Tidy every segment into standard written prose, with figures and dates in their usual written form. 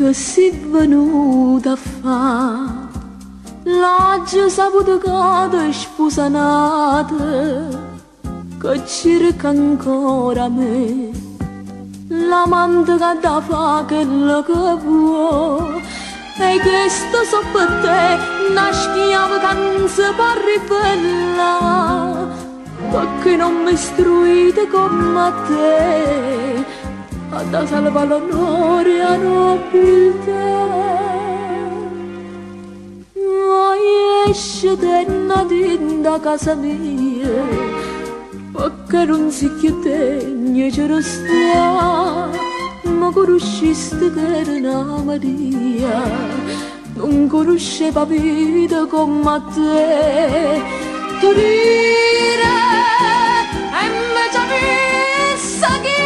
che si venuta a fa. L'oggi saputo che ti sposanata, che cerca ancora me, l'amante che da fa quello che vuoi. E questo so per te, una schiava che non si può ribellare, perché non mi istruite come te, a salvare l'onore e la nobiltà. Esce da casa mia, perché non si chiude niente resta. Ma conosciste che era una Maria, non conosceva vita come te. Tu dire e invece vista che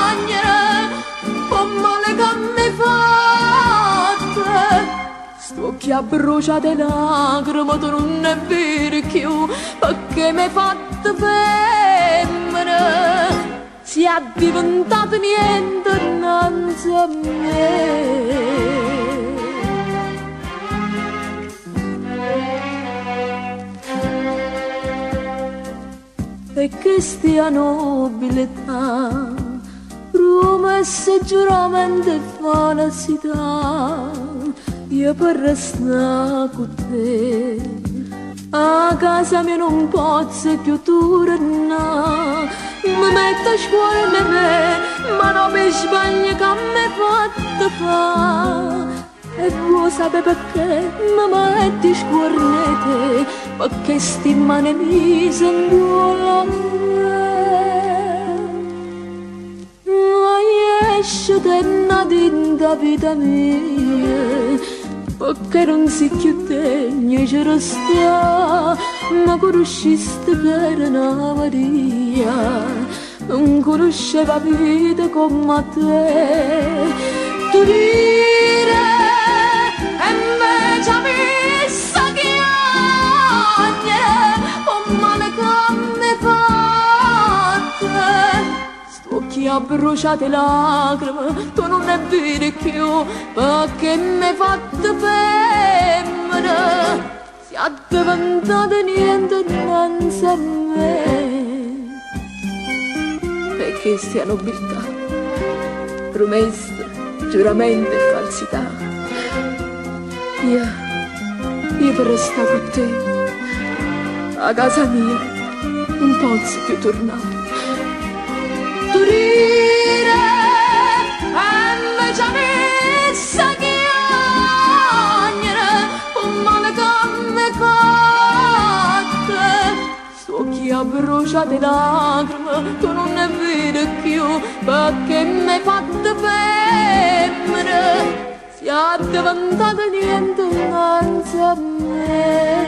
agnere, con male che mi fatte. Sto che bruciate lacrime, tu non è vero più, perché mi hai fatto femmina. Si è diventato niente innanzi a me. E questa nobiltà, promesse, giuramenti e falsità, io per restare con te a casa mia non posso più tornare. Mi metto a scuola in me, ma non mi sbaglio che mi hai fatto fare. E vuoi sapere perché mi metti a scuornete, perché sti mani mi sentono a me. Ma esce da dinda vita mia, perché non si chiude niente resta. Ma conosciste che era una Maria, non conosceva vita come te. Tu dire e invece vista che agne, con male che mi fatte. Sto che ha bruciato lacrime, tu non è vero più, perché mi hai fatto femmina. Si è diventato niente innanzi a me. Perché sia nobiltà, promesse, giuramenti e falsità. Io per restare con te, a casa mia, non posso più tornare. Tu dire e invece vista che ha bruciato lacrime, tu non è vero più, perché mi hai fatto femmina. Si è diventato niente innanzi a me.